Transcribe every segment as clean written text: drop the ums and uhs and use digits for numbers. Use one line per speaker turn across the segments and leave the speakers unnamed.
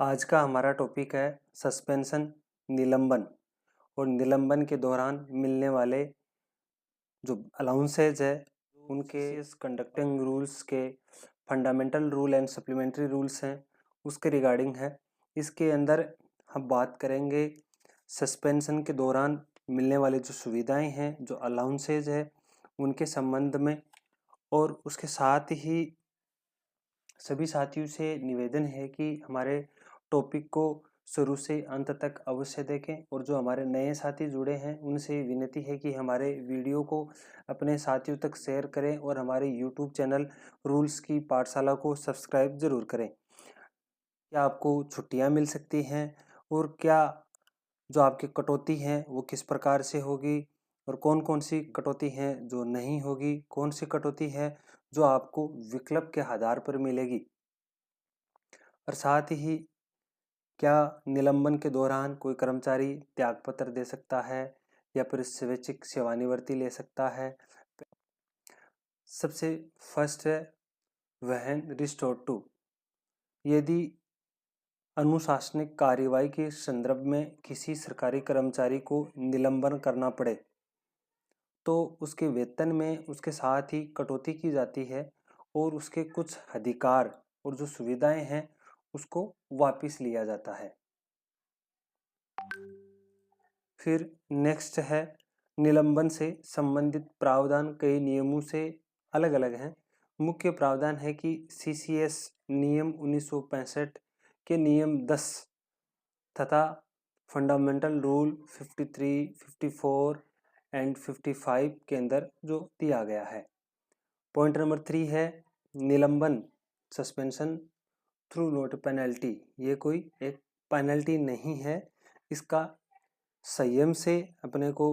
आज का हमारा टॉपिक है सस्पेंशन, निलंबन और निलंबन के दौरान मिलने वाले जो अलाउंसेज है उनके कंडक्टिंग रूल्स के fundamental rule and supplementary rules हैं उसके रिगार्डिंग है। इसके अंदर हम बात करेंगे सस्पेंशन के दौरान मिलने वाली जो सुविधाएं हैं, जो अलाउंसेज है उनके संबंध में, और उसके साथ ही सभी साथियों से निवेदन है कि हमारे टॉपिक को शुरू से अंत तक अवश्य देखें, और जो हमारे नए साथी जुड़े हैं उनसे विनती है कि हमारे वीडियो को अपने साथियों तक शेयर करें और हमारे यूट्यूब चैनल रूल्स की पाठशाला को सब्सक्राइब जरूर करें। क्या आपको छुट्टियां मिल सकती हैं, और क्या जो आपकी कटौती है वो किस प्रकार से होगी, और कौन कौन सी कटौती है जो नहीं होगी, कौन सी कटौती है जो आपको विकल्प के आधार पर मिलेगी, और साथ ही क्या निलंबन के दौरान कोई कर्मचारी त्यागपत्र दे सकता है या फिर स्वैच्छिक सेवानिवृत्ति ले सकता है। सबसे फर्स्ट है व्हेन रिस्टोर्ड टू, यदि अनुशासनिक कार्रवाई के संदर्भ में किसी सरकारी कर्मचारी को निलंबन करना पड़े तो उसके वेतन में उसके साथ ही कटौती की जाती है और उसके कुछ अधिकार और जो सुविधाएं हैं उसको वापस लिया जाता है। फिर नेक्स्ट है निलंबन से संबंधित प्रावधान कई नियमों से अलग अलग हैं। मुख्य प्रावधान है कि सीसीएस नियम 1965 के नियम 10 तथा फंडामेंटल रूल 53, 54 एंड 55 के अंदर जो दिया गया है। पॉइंट नंबर 3 है निलंबन, सस्पेंशन थ्रू नोट पेनल्टी। ये कोई एक पेनल्टी नहीं है, इसका संयम से अपने को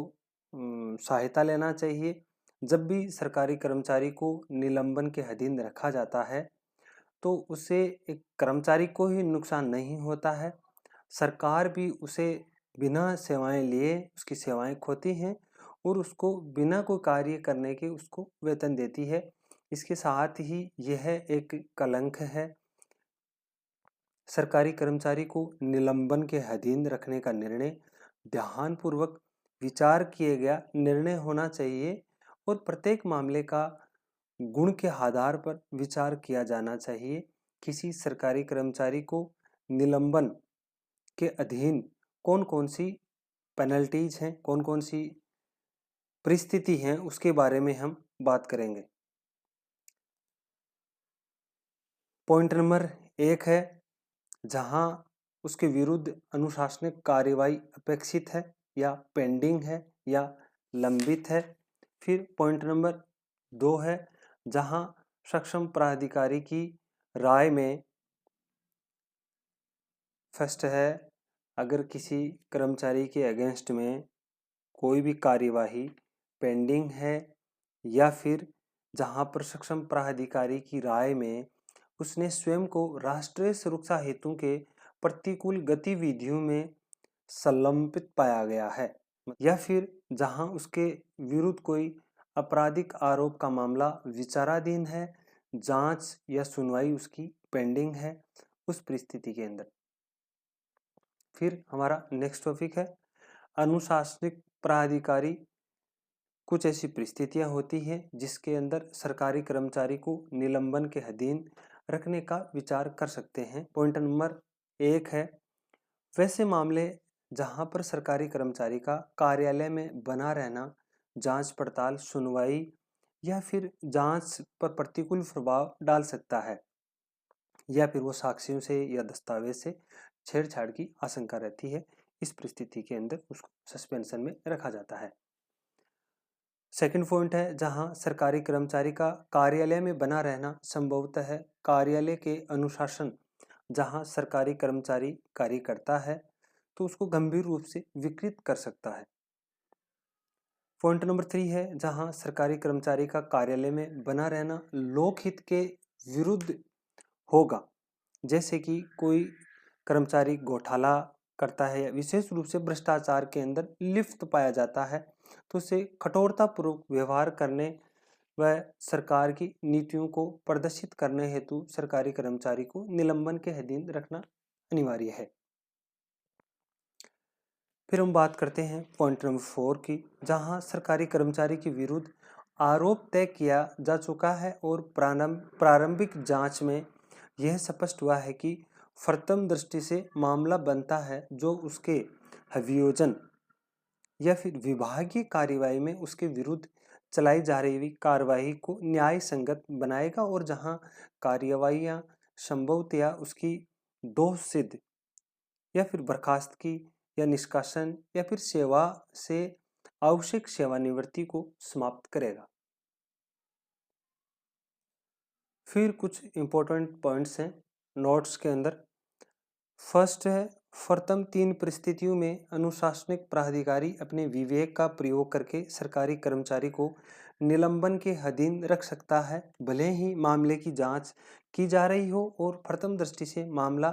सहायता लेना चाहिए। जब भी सरकारी कर्मचारी को निलंबन के अधीन रखा जाता है तो उससे एक कर्मचारी को ही नुकसान नहीं होता है, सरकार भी उसे बिना सेवाएं लिए उसकी सेवाएं खोती हैं और उसको बिना कोई कार्य करने के उसको वेतन देती है। इसके साथ ही यह एक कलंक है। सरकारी कर्मचारी को निलंबन के अधीन रखने का निर्णय ध्यानपूर्वक विचार किए गया निर्णय होना चाहिए और प्रत्येक मामले का गुण के आधार पर विचार किया जाना चाहिए। किसी सरकारी कर्मचारी को निलंबन के अधीन कौन कौन सी पेनल्टीज हैं, कौन कौन सी परिस्थिति हैं, उसके बारे में हम बात करेंगे। पॉइंट नंबर 1 है जहां उसके विरुद्ध अनुशासनिक कार्रवाई अपेक्षित है या पेंडिंग है या लंबित है। फिर पॉइंट नंबर 2 है जहां सक्षम प्राधिकारी की राय में फर्स्ट है अगर किसी कर्मचारी के अगेंस्ट में कोई भी कार्यवाही पेंडिंग है या फिर जहां पर सक्षम प्राधिकारी की राय में उसने स्वयं को राष्ट्रीय सुरक्षा हेतु के प्रतिकूल गतिविधियों में संलंबित पाया गया है, या फिर जहां उसके विरुद्ध कोई आपराधिक आरोप का मामला विचाराधीन है, जांच या सुनवाई उसकी पेंडिंग है, उस परिस्थिति के अंदर। फिर हमारा नेक्स्ट टॉपिक है अनुशासनिक प्राधिकारी। कुछ ऐसी परिस्थितियां होती हैं जिसके अंदर सरकारी कर्मचारी को निलंबन के अधीन रखने का विचार कर सकते हैं। पॉइंट नंबर 1 है वैसे मामले जहां पर सरकारी कर्मचारी का कार्यालय में बना रहना जांच पड़ताल, सुनवाई या फिर जांच पर प्रतिकूल प्रभाव डाल सकता है, या फिर वो साक्ष्यों से या दस्तावेज से छेड़छाड़ की आशंका रहती है। इस परिस्थिति के अंदर उसको सस्पेंशन में रखा जाता है। सेकंड पॉइंट है जहां सरकारी कर्मचारी का कार्यालय में बना रहना संभवतः है कार्यालय के अनुशासन जहां सरकारी कर्मचारी कार्य करता है तो उसको गंभीर रूप से विकृत कर सकता है। पॉइंट नंबर 3 है जहां सरकारी कर्मचारी का कार्यालय में बना रहना लोकहित के विरुद्ध होगा, जैसे कि कोई कर्मचारी घोटाला करता है या विशेष रूप से भ्रष्टाचार के अंदर लिप्त पाया जाता है तो उसे कठोरतापूर्वक व्यवहार करने व सरकार की नीतियों को प्रदर्शित करने हेतु सरकारी कर्मचारी को निलंबन के अधीन रखना अनिवार्य है। फिर हम बात करते हैं पॉइंट नंबर 4 की, जहां सरकारी कर्मचारी के विरुद्ध आरोप तय किया जा चुका है और प्रारंभिक जांच में यह स्पष्ट हुआ है कि प्रथम दृष्टि से मामला बनता है जो उसके अभियोजन या फिर विभागीय कार्यवाही में उसके विरुद्ध चलाई जा रही कार्यवाही को न्याय संगत बनाएगा, और जहां कार्यवाहियां संभवतया उसकी दोष सिद्ध या फिर बर्खास्तगी या निष्कासन या फिर सेवा से आवश्यक सेवानिवृत्ति को समाप्त करेगा। फिर कुछ इंपॉर्टेंट पॉइंट्स हैं नोट्स के अंदर। फर्स्ट है, प्रथम 3 परिस्थितियों में अनुशासनिक प्राधिकारी अपने विवेक का प्रयोग करके सरकारी कर्मचारी को निलंबन के अधीन रख सकता है, भले ही मामले की जांच की जा रही हो और प्रथम दृष्टि से मामला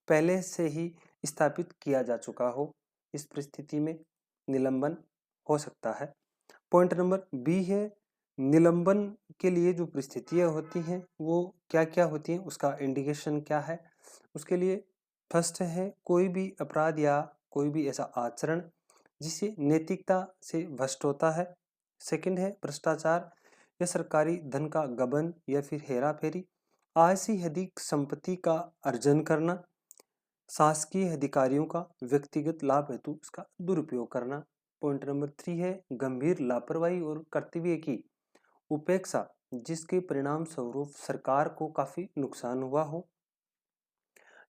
पहले से ही स्थापित किया जा चुका हो। इस परिस्थिति में निलंबन हो सकता है। पॉइंट नंबर बी है, निलंबन के लिए जो परिस्थितियां होती हैं वो क्या क्या होती हैं, उसका इंडिकेशन क्या है। उसके लिए फर्स्ट है, कोई भी अपराध या कोई भी ऐसा आचरण जिसे नैतिकता से भ्रष्ट होता है। सेकंड है, भ्रष्टाचार या सरकारी धन का गबन या फिर हेरा फेरी, आय से अधिक संपत्ति का अर्जन करना, शासकीय अधिकारियों का व्यक्तिगत लाभ हेतु उसका दुरुपयोग करना। पॉइंट नंबर 3 है, गंभीर लापरवाही और कर्तव्य की उपेक्षा जिसके परिणाम स्वरूप सरकार को काफी नुकसान हुआ हो,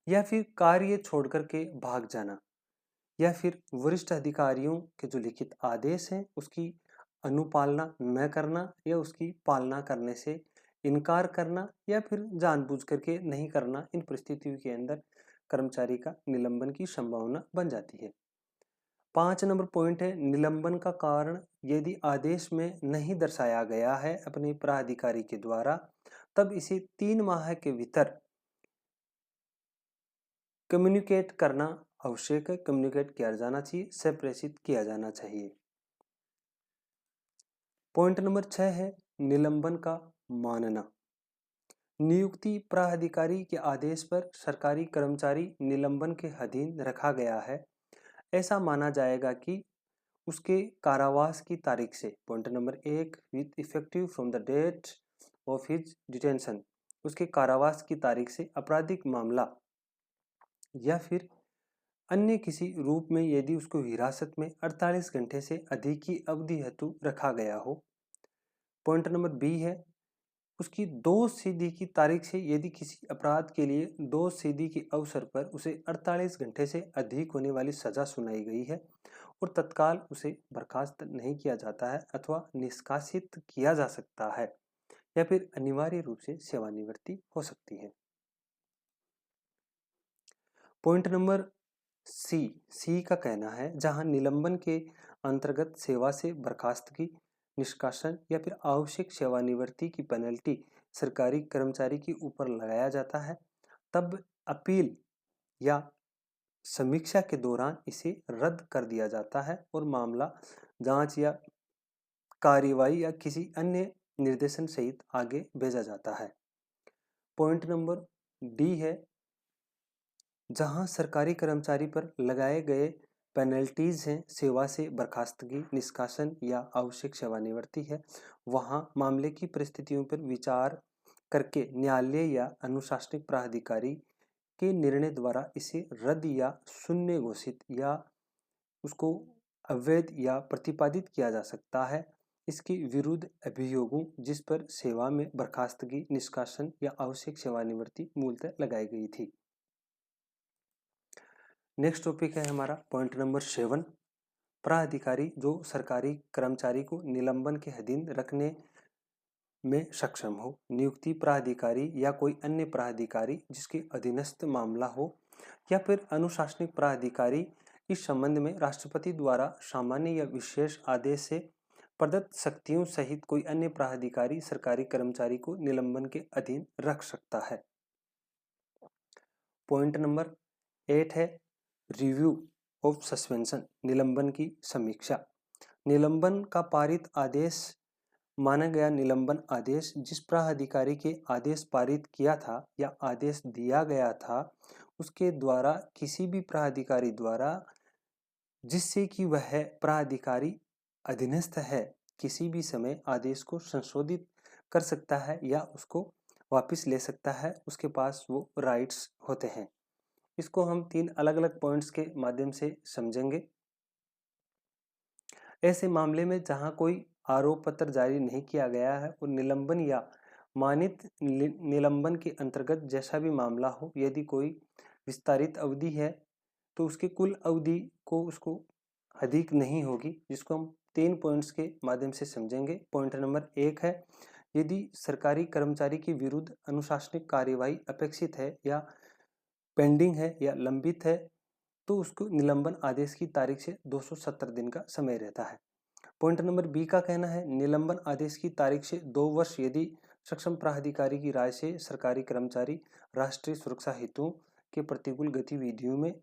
या फिर कार्य छोड़कर के भाग जाना, या फिर वरिष्ठ अधिकारियों के जो लिखित आदेश हैं उसकी अनुपालना न करना या उसकी पालना करने से इनकार करना, या फिर जानबूझ करके नहीं करना। इन परिस्थितियों के अंदर कर्मचारी का निलंबन की संभावना बन जाती है। 5 नंबर पॉइंट है, निलंबन का कारण यदि आदेश में नहीं दर्शाया गया है अपने प्राधिकारी के द्वारा, तब इसे 3 माह के भीतर कम्युनिकेट करना आवश्यक है, कम्युनिकेट किया जाना चाहिए, संप्रेषित किया जाना चाहिए। पॉइंट नंबर 6 है, निलंबन का मानना। नियुक्ति प्राधिकारी के आदेश पर सरकारी कर्मचारी निलंबन के अधीन रखा गया है, ऐसा माना जाएगा कि उसके कारावास की तारीख से, point number 1, with effective from the date of his detention, उसके कारावास की तारीख से आपराधिक मामला या फिर अन्य किसी रूप में यदि उसको हिरासत में 48 घंटे से अधिक की अवधि हेतु रखा गया हो। पॉइंट नंबर बी है, उसकी दोष सिद्धि की तारीख से यदि किसी अपराध के लिए दोष सिद्धि के अवसर पर उसे 48 घंटे से अधिक होने वाली सजा सुनाई गई है और तत्काल उसे बर्खास्त नहीं किया जाता है अथवा निष्कासित किया जा सकता है, या फिर अनिवार्य रूप से सेवानिवृत्ति हो सकती है। पॉइंट नंबर सी का कहना है, जहां निलंबन के अंतर्गत सेवा से बर्खास्तगी, निष्कासन या फिर आवश्यक सेवानिवृत्ति की पेनल्टी सरकारी कर्मचारी के ऊपर लगाया जाता है, तब अपील या समीक्षा के दौरान इसे रद्द कर दिया जाता है और मामला जांच या कार्यवाही या किसी अन्य निर्देशन सहित आगे भेजा जाता है। पॉइंट नंबर डी है, जहां सरकारी कर्मचारी पर लगाए गए पेनल्टीज हैं, सेवा से बर्खास्तगी, निष्कासन या आवश्यक सेवानिवृत्ति है, वहां मामले की परिस्थितियों पर विचार करके न्यायालय या अनुशासनिक प्राधिकारी के निर्णय द्वारा इसे रद्द या शून्य घोषित या उसको अवैध या प्रतिपादित किया जा सकता है। इसके विरुद्ध अभियोगों जिस पर सेवा में बर्खास्तगी, निष्कासन या आवश्यक सेवानिवृत्ति मूलतः लगाई गई थी। नेक्स्ट टॉपिक है हमारा पॉइंट नंबर 7, प्राधिकारी जो सरकारी कर्मचारी को निलंबन के अधीन रखने में सक्षम हो। नियुक्ति प्राधिकारी या कोई अन्य प्राधिकारी जिसके अधीनस्थ मामला हो, या फिर अनुशासनिक प्राधिकारी इस संबंध में राष्ट्रपति द्वारा सामान्य या विशेष आदेश से प्रदत्त शक्तियों सहित कोई अन्य प्राधिकारी सरकारी कर्मचारी को निलंबन के अधीन रख सकता है। पॉइंट नंबर 8 है, रिव्यू ऑफ सस्पेंशन, निलंबन की समीक्षा। निलंबन का पारित आदेश माना गया निलंबन आदेश जिस प्राधिकारी के आदेश पारित किया था या आदेश दिया गया था उसके द्वारा किसी भी प्राधिकारी द्वारा जिससे कि वह प्राधिकारी अधीनस्थ है किसी भी समय आदेश को संशोधित कर सकता है या उसको वापस ले सकता है, उसके पास वो राइट्स होते हैं। इसको हम 3 अलग-अलग पॉइंट्स के माध्यम से समझेंगे। ऐसे मामले में जहां कोई आरोप पत्र जारी नहीं किया गया है और निलंबन या मानित निलंबन के अंतर्गत जैसा भी मामला हो, यदि कोई विस्तारित अवधि है तो उसकी कुल अवधि को उसको अधिक नहीं होगी, जिसको हम 3 पॉइंट्स के माध्यम से समझेंगे। पॉइंट नंबर 1 है, यदि सरकारी कर्मचारी के विरुद्ध अनुशासनिक कार्यवाही अपेक्षित है या पेंडिंग है या लंबित है तो उसको निलंबन आदेश की तारीख से 270 दिन का समय रहता है। पॉइंट नंबर बी का कहना है, निलंबन आदेश की तारीख से 2 वर्ष यदि सक्षम प्राधिकारी की राय से सरकारी कर्मचारी राष्ट्रीय सुरक्षा हेतु के प्रतिकूल गतिविधियों में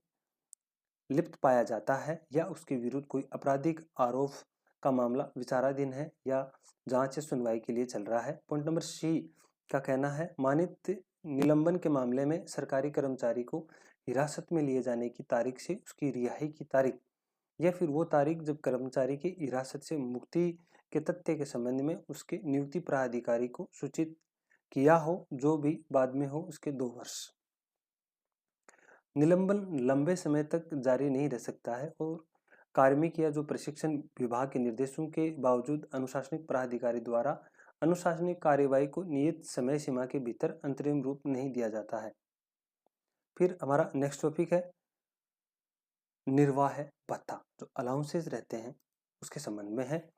लिप्त पाया जाता है या उसके विरुद्ध कोई आपराधिक आरोप का मामला विचाराधीन है या जांच या सुनवाई के लिए चल रहा है। पॉइंट नंबर सी का कहना है, मानित निलंबन के मामले में सरकारी कर्मचारी को हिरासत में लिए जाने की तारीख से उसकी रिहाई की तारीख या फिर वो तारीख जब कर्मचारी की हिरासत से मुक्ति के तथ्य के संबंध में उसके नियुक्ति प्राधिकारी को सूचित किया हो, जो भी बाद में हो, उसके 2 वर्ष। निलंबन लंबे समय तक जारी नहीं रह सकता है और कार्मिक या जो प्रशिक्षण विभाग के निर्देशों के बावजूद अनुशासनिक प्राधिकारी द्वारा अनुशासनिक कार्यवाही को नियत समय सीमा के भीतर अंतरिम रूप नहीं दिया जाता है। फिर हमारा नेक्स्ट टॉपिक है निर्वाह भत्ता, जो अलाउंसेस रहते हैं उसके संबंध में है।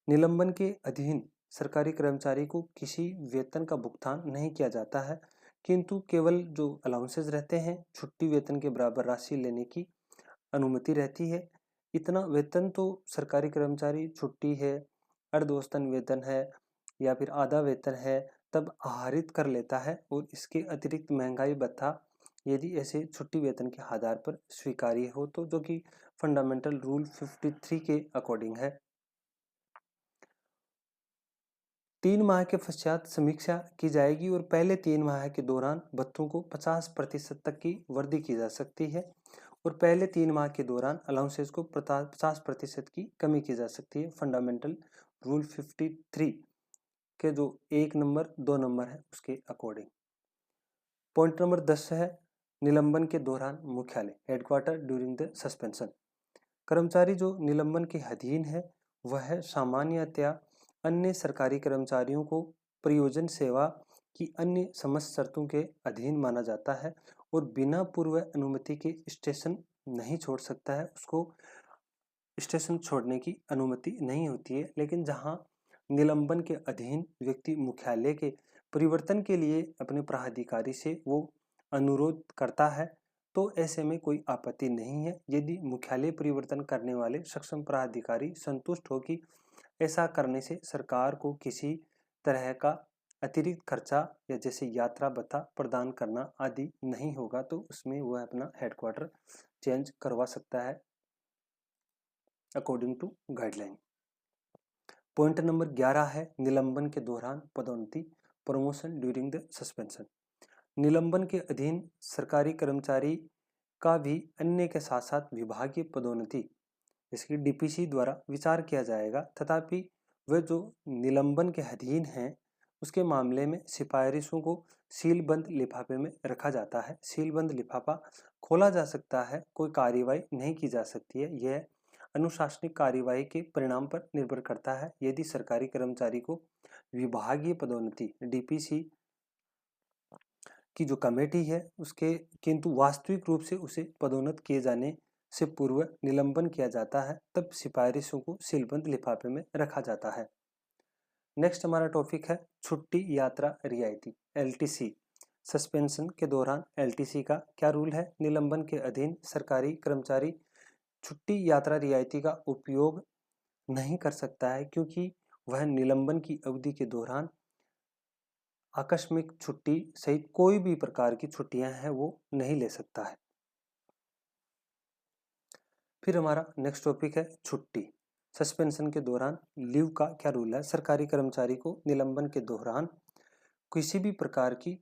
निलंबन के अधीन सरकारी कर्मचारी को किसी वेतन का भुगतान नहीं किया जाता है, किंतु केवल जो अलाउंसेस रहते हैं, छुट्टी वेतन के बराबर राशि लेने की अनुमति रहती है। इतना वेतन तो सरकारी कर्मचारी छुट्टी है, अर्धवेतन वेतन है या फिर आधा वेतन है तब आहरित कर लेता है और इसके अतिरिक्त महंगाई भत्ता यदि ऐसे छुट्टी वेतन के आधार पर स्वीकार्य हो तो, जो कि फंडामेंटल रूल 53 के अकॉर्डिंग है। 3 माह के पश्चात समीक्षा की जाएगी और पहले 3 माह के दौरान भत्तों को 50% तक की वृद्धि की जा सकती है और पहले 3 माह के दौरान अलाउंसेस को 50% की कमी की जा सकती है। फंडामेंटल रूल 53 के जो 1 नंबर 2 नंबर है उसके अकॉर्डिंग। पॉइंट नंबर 10 है, निलंबन के दौरान मुख्यालय हेडक्वार्टर ड्यूरिंग द सस्पेंशन। कर्मचारी जो निलंबन के अधीन है वह सामान्यतया अन्य सरकारी कर्मचारियों को प्रयोजन सेवा की अन्य समस्त शर्तों के अधीन माना जाता है और बिना पूर्व अनुमति के स्टेशन नहीं छोड़ सकता है, उसको स्टेशन छोड़ने की अनुमति नहीं होती है। लेकिन जहां निलंबन के अधीन व्यक्ति मुख्यालय के परिवर्तन के लिए अपने प्राधिकारी से वो अनुरोध करता है तो ऐसे में कोई आपत्ति नहीं है, यदि मुख्यालय परिवर्तन करने वाले सक्षम प्राधिकारी संतुष्ट हो कि ऐसा करने से सरकार को किसी तरह का अतिरिक्त खर्चा या जैसे यात्रा भत्ता प्रदान करना आदि नहीं होगा तो उसमें वह अपना हेडक्वार्टर चेंज करवा सकता है according to guideline. Point number 11 है, निलंबन के दौरान पदोन्नति प्रमोशन ड्यूरिंग द सस्पेंशन। निलंबन के अधीन सरकारी कर्मचारी का भी अन्य के साथ साथ विभागीय पदोन्नति इसकी डीपीसी द्वारा विचार किया जाएगा, तथापि वह जो निलंबन के अधीन है उसके मामले में सिफारिशों को सीलबंद लिफाफे में रखा जाता है। सीलबंद लिफाफा खोला जा सकता है, कोई कार्यवाही नहीं की जा सकती है। यह अनुशासनिक कार्यवाही के परिणाम पर निर्भर करता है। यदि सरकारी कर्मचारी को विभागीय पदोन्नति डीपीसी की जो कमेटी है उसके किंतु वास्तविक रूप से उसे पदोन्नत किए जाने से पूर्व निलंबन किया जाता है, तब सिफारिशों को सीलबंद लिफाफे में रखा जाता है। नेक्स्ट हमारा टॉपिक है छुट्टी यात्रा रियायती एलटीसी। सस्पेंशन के दौरान एलटीसी का क्या रूल है? निलंबन के अधीन सरकारी कर्मचारी छुट्टी यात्रा रियायती का उपयोग नहीं कर सकता है, क्योंकि वह निलंबन की अवधि के दौरान आकस्मिक छुट्टी सहित कोई भी प्रकार की छुट्टियां हैं वो नहीं ले सकता है। फिर हमारा नेक्स्ट टॉपिक है छुट्टी। सस्पेंशन के दौरान लीव का क्या रूल है? सरकारी कर्मचारी को निलंबन के दौरान किसी भी प्रकार की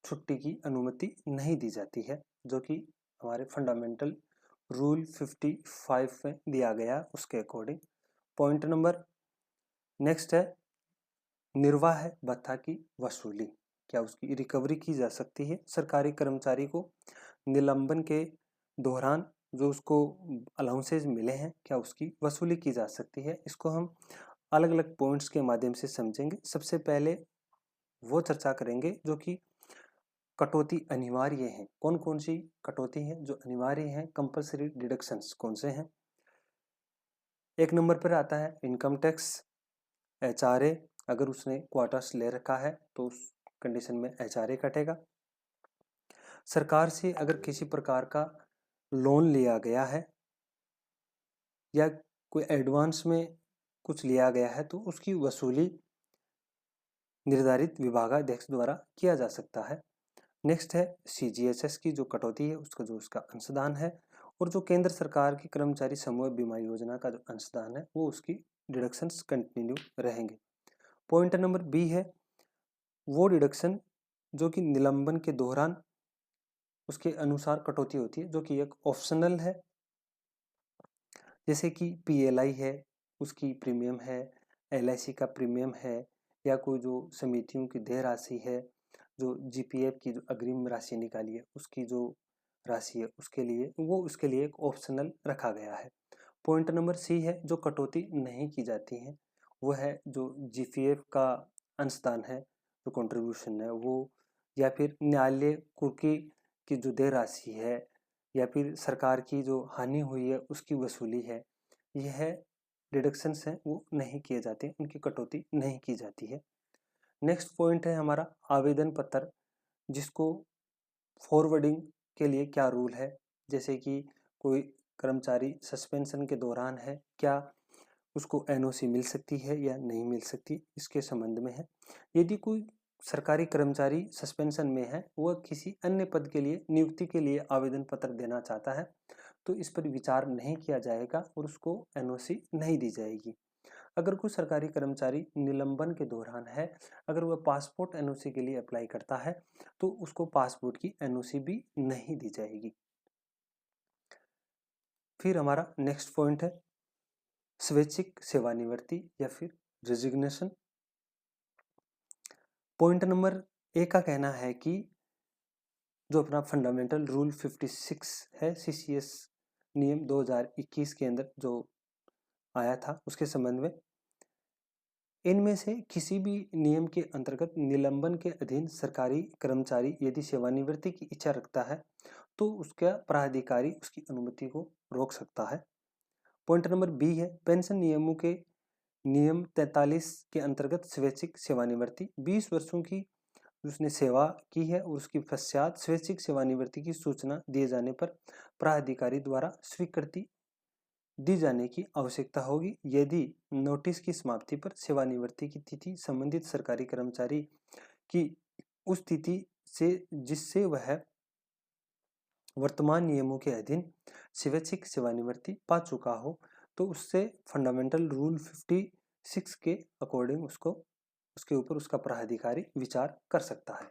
छुट्टी की अनुमति नहीं दी जाती है, जो कि हमारे फंडामेंटल रूल 55 में दिया गया उसके अकॉर्डिंग। पॉइंट नंबर नेक्स्ट है निर्वाह भत्ता की वसूली, क्या उसकी रिकवरी की जा सकती है? सरकारी कर्मचारी को निलंबन के दौरान जो उसको अलाउंसेज मिले हैं, क्या उसकी वसूली की जा सकती है? इसको हम अलग अलग पॉइंट्स के माध्यम से समझेंगे। सबसे पहले वो चर्चा करेंगे जो कि कटौती अनिवार्य है। कौन कौन सी कटौती है जो अनिवार्य है? कंपल्सरी डिडक्शंस कौन से हैं? एक नंबर पर आता है इनकम टैक्स, HRA, अगर उसने क्वार्टर्स ले रखा है तो उस कंडीशन में HRA कटेगा। सरकार से अगर किसी प्रकार का लोन लिया गया है या कोई एडवांस में कुछ लिया गया है तो उसकी वसूली निर्धारित विभागाध्यक्ष द्वारा किया जा सकता है। नेक्स्ट है CGHS की जो कटौती है, उसका जो उसका अंशदान है, और जो केंद्र सरकार की कर्मचारी समूह बीमा योजना का जो अंशदान है वो उसकी डिडक्शंस कंटिन्यू रहेंगे। पॉइंट नंबर बी है वो डिडक्शन जो कि निलंबन के दौरान उसके अनुसार कटौती होती है, जो कि एक ऑप्शनल है, जैसे कि PLI है, उसकी प्रीमियम है, LIC का प्रीमियम है, या कोई जो समितियों की देय राशि है, जो GPF की जो अग्रिम राशि निकाली है उसकी जो राशि है उसके लिए वो उसके लिए एक ऑप्शनल रखा गया है। पॉइंट नंबर सी है जो कटौती नहीं की जाती है वो है जो GPF का अंशदान है, जो कंट्रीब्यूशन है वो, या फिर न्यायालय कुर्की की जो देय राशि है, या फिर सरकार की जो हानि हुई है उसकी वसूली है, यह डिडक्शंस हैं वो नहीं किए जाते, उनकी कटौती नहीं की जाती है। नेक्स्ट पॉइंट है हमारा आवेदन पत्र, जिसको फॉरवर्डिंग के लिए क्या रूल है, जैसे कि कोई कर्मचारी सस्पेंशन के दौरान है, क्या उसको NOC मिल सकती है या नहीं मिल सकती, इसके संबंध में है। यदि कोई सरकारी कर्मचारी सस्पेंशन में है, वह किसी अन्य पद के लिए नियुक्ति के लिए आवेदन पत्र देना चाहता है तो इस पर विचार नहीं किया जाएगा और उसको NOC नहीं दी जाएगी। अगर कोई सरकारी कर्मचारी निलंबन के दौरान है, अगर वह पासपोर्ट NOC के लिए अप्लाई करता है तो उसको पासपोर्ट की NOC भी नहीं दी जाएगी। फिर हमारा नेक्स्ट पॉइंट है स्वैच्छिक सेवानिवृत्ति या फिर रेजिग्नेशन। पॉइंट नंबर ए का कहना है कि जो अपना फंडामेंटल रूल 56 है, CCS नियम 2021 के अंदर जो आया था उसके संबंध में, इनमें से किसी भी नियम के अंतर्गत निलंबन के अधीन सरकारी कर्मचारी यदि सेवानिवृत्ति की इच्छा रखता है तो उसका प्राधिकारी उसकी अनुमति को रोक सकता है। पॉइंट नंबर बी है पेंशन नियमों के नियम 43 के अंतर्गत स्वैच्छिक सेवानिवृत्ति, 20 वर्षों की उसने सेवा की है और उसके पश्चात स्वैच्छिक सेवानिवृत्ति की सूचना दिए जाने पर प्राधिकारी द्वारा स्वीकृति दी जाने की आवश्यकता होगी। यदि नोटिस की समाप्ति पर सेवानिवृत्ति की तिथि संबंधित सरकारी कर्मचारी की उस तिथि से जिससे वह वर्तमान नियमों के अधीन स्वैच्छिक सेवानिवृत्ति पा चुका हो तो उससे फंडामेंटल रूल 56 के अकॉर्डिंग उसको उसके ऊपर उसका प्राधिकारी विचार कर सकता है।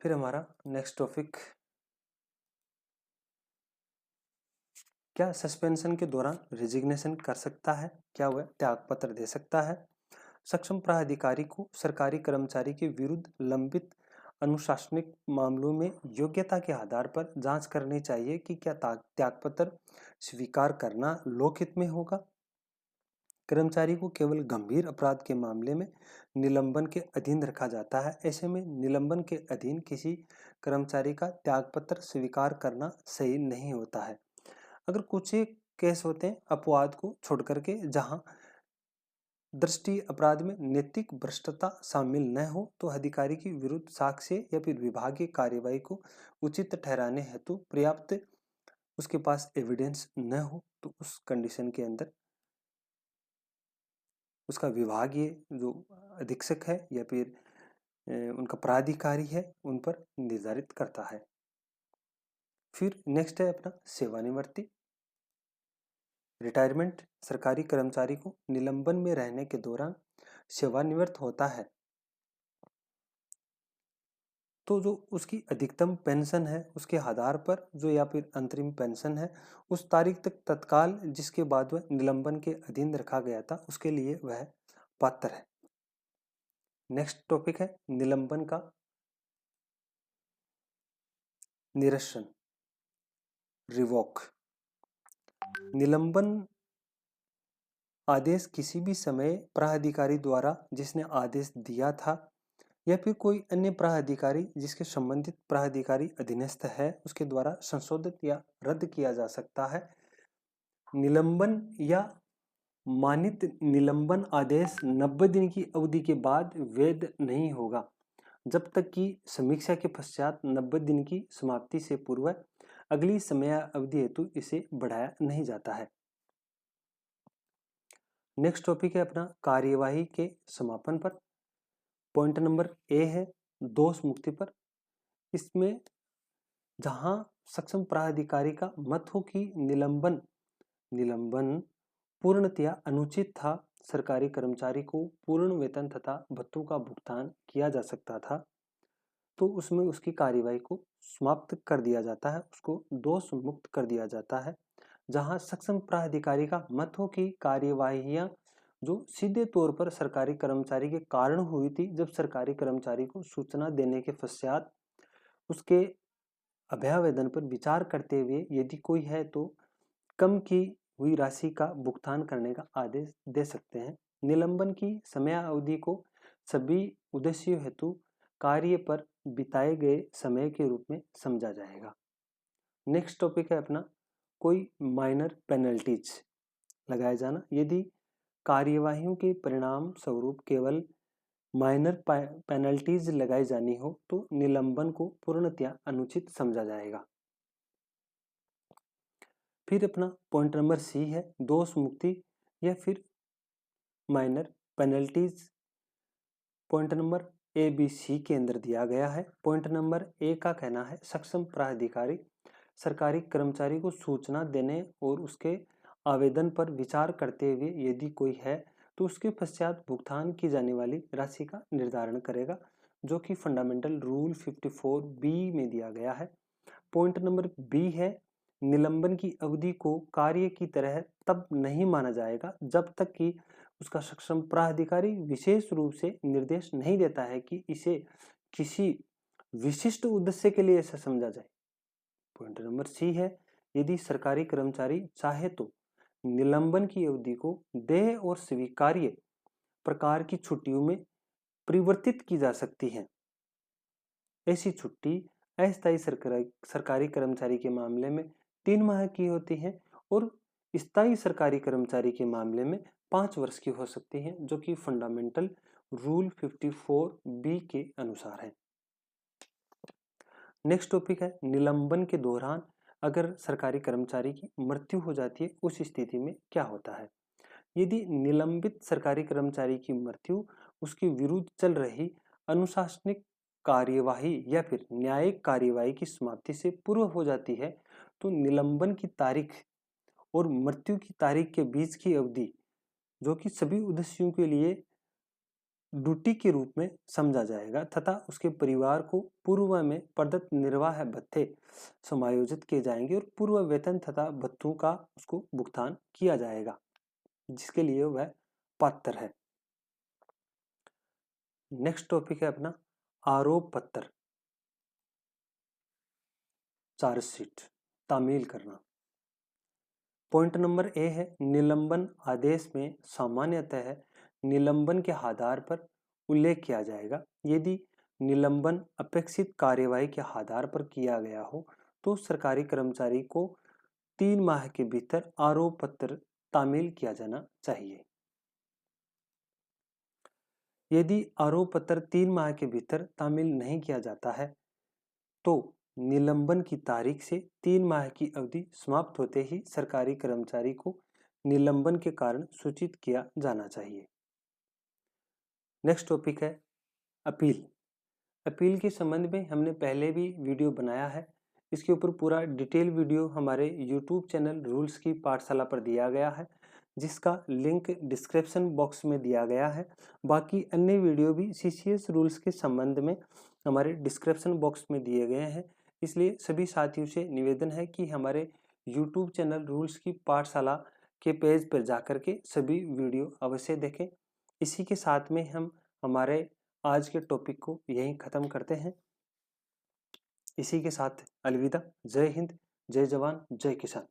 फिर हमारा नेक्स्ट टॉपिक, क्या सस्पेंशन के दौरान रेजिग्नेशन कर सकता है, क्या वह त्यागपत्र दे सकता है? सक्षम प्राधिकारी को सरकारी कर्मचारी के विरुद्ध लंबित अनुशासनिक मामलों में योग्यता के आधार पर जांच करनी चाहिए कि क्या त्यागपत्र स्वीकार करना लोकहित में होगा। कर्मचारी को केवल गंभीर अपराध के मामले में निलंबन के अधीन रखा जाता है। ऐसे में निलंबन के अधीन किसी कर्मचारी का त्यागपत्र स्वीकार करना सही नहीं होता है। अगर कुछ एक केस होते हैं अपवाद को छोड़ करके, जहां दृष्टि अपराध में नैतिक भ्रष्टता शामिल न हो तो अधिकारी के विरुद्ध साक्ष्य या फिर विभागीय कार्यवाही को उचित ठहराने हेतु पर्याप्त उसके पास एविडेंस न हो तो उस कंडीशन के अंदर उसका विभागीय जो अधीक्षक है या फिर उनका प्राधिकारी है उन पर निर्धारित करता है। फिर नेक्स्ट है अपना सेवानिवृत्ति, रिटायरमेंट। सरकारी कर्मचारी को निलंबन में रहने के दौरान सेवानिवृत्त होता है तो जो उसकी अधिकतम पेंशन है उसके आधार पर जो या फिर अंतरिम पेंशन है उस तारीख तक तत्काल जिसके बाद वह निलंबन के अधीन रखा गया था उसके लिए वह पात्र है। नेक्स्ट टॉपिक है निलंबन का निरसन, रिवोक। निलंबन आदेश किसी भी समय प्राधिकारी द्वारा जिसने आदेश दिया था या फिर कोई अन्य प्राधिकारी जिसके संबंधित प्राधिकारी अधीनस्थ है उसके द्वारा संशोधित या रद्द किया जा सकता है। निलंबन या मानित निलंबन आदेश 90 दिन की अवधि के बाद वैध नहीं होगा जब तक कि समीक्षा के पश्चात 90 दिन की समाप्ति से पूर्व अगली समयावधि हेतु इसे बढ़ाया नहीं जाता है। नेक्स्ट टॉपिक है अपना कार्यवाही के समापन पर। पॉइंट नंबर ए है दोष मुक्ति पर। इसमें जहां सक्षम प्राधिकारी का मत हो कि निलंबन पूर्णतया अनुचित था, सरकारी कर्मचारी को पूर्ण वेतन तथा भत्तों का भुगतान किया जा सकता था, तो उसमें उसकी कार्यवाही को समाप्त कर दिया जाता है, उसको दोष मुक्त कर दिया जाता है। जहां सक्षम प्राधिकारी का मत हो कि कार्यवाहियां जो सीधे तौर पर सरकारी कर्मचारी के कारण हुई थी, जब सरकारी कर्मचारी को सूचना देने के पश्चात उसके अभ्यावेदन पर विचार करते हुए यदि कोई है तो कम की हुई राशि का भुगतान करने का आदेश दे सकते हैं। निलंबन की समयावधि को सभी उद्देश्यों हेतु कार्य पर बिताए गए समय के रूप में समझा जाएगा। नेक्स्ट टॉपिक है अपना कोई माइनर पेनल्टीज लगाया जाना। यदि कार्यवाहियों के परिणाम स्वरूप केवल माइनर पेनल्टीज लगाई जानी हो तो निलंबन को पूर्णतया अनुचित समझा जाएगा। फिर अपना पॉइंट नंबर सी है दोष मुक्ति या फिर minor penalties. Point number A B C के अंदर दिया गया है। पॉइंट नंबर ए का कहना है सक्षम प्राधिकारी सरकारी कर्मचारी को सूचना देने और उसके आवेदन पर विचार करते हुए यदि कोई है तो उसके पश्चात भुगतान की जाने वाली राशि का निर्धारण करेगा, जो कि फंडामेंटल रूल 54 बी में दिया गया है। पॉइंट नंबर बी है निलंबन की अवधि को कार्य की तरह तब नहीं माना जाएगा जब तक कि उसका सक्षम प्राधिकारी विशेष रूप से निर्देश नहीं देता है कि इसे किसी विशिष्ट उद्देश्य के लिए ऐसा समझा जाए। पॉइंट नंबर सी है यदि सरकारी कर्मचारी चाहे तो निलंबन की अवधि को देय और स्वीकार्य प्रकार की छुट्टियों में परिवर्तित की जा सकती है। ऐसी छुट्टी अस्थायी सरकारी कर्मचारी के मामले में 3 माह की होती है और स्थायी सरकारी कर्मचारी के मामले में 5 वर्ष की हो सकती है, जो कि फंडामेंटल रूल 54 बी के अनुसार है। नेक्स्ट टॉपिक है निलंबन के दौरान अगर सरकारी कर्मचारी की मृत्यु हो जाती है उस स्थिति में क्या होता है। यदि निलंबित सरकारी कर्मचारी की मृत्यु उसके विरुद्ध चल रही अनुशासनिक कार्यवाही या फिर न्यायिक कार्यवाही की समाप्ति से पूर्व हो जाती है तो निलंबन की तारीख और मृत्यु की तारीख के बीच की अवधि, जो कि सभी उद्देश्यों के लिए ड्यूटी के रूप में समझा जाएगा तथा उसके परिवार को पूर्व में प्रदत्त निर्वाह भत्ते समायोजित किए जाएंगे और पूर्व वेतन तथा भत्तों का उसको भुगतान किया जाएगा जिसके लिए वह पात्र है। नेक्स्ट टॉपिक है अपना आरोप पत्र, चार्जशीट तामील करना। पॉइंट नंबर ए है निलंबन आदेश में सामान्यतः निलंबन के आधार पर उल्लेख किया जाएगा। यदि निलंबन अपेक्षित कार्यवाही के आधार पर किया गया हो तो सरकारी कर्मचारी को 3 माह के भीतर आरोप पत्र तामील किया जाना चाहिए। यदि आरोप पत्र 3 माह के भीतर तामील नहीं किया जाता है तो निलंबन की तारीख से 3 माह की अवधि समाप्त होते ही सरकारी कर्मचारी को निलंबन के कारण सूचित किया जाना चाहिए। नेक्स्ट टॉपिक है अपील। अपील के संबंध में हमने पहले भी वीडियो बनाया है, इसके ऊपर पूरा डिटेल वीडियो हमारे YouTube चैनल रूल्स की पाठशाला पर दिया गया है, जिसका लिंक डिस्क्रिप्शन बॉक्स में दिया गया है। बाकी अन्य वीडियो भी CCS रूल्स के संबंध में हमारे डिस्क्रिप्शन बॉक्स में दिए गए हैं। इसलिए सभी साथियों से निवेदन है कि हमारे YouTube चैनल रूल्स की पाठशाला के पेज पर जाकर के सभी वीडियो अवश्य देखें। इसी के साथ में हम हमारे आज के टॉपिक को यहीं ख़त्म करते हैं। इसी के साथ अलविदा। जय हिंद, जय जवान, जय किसान।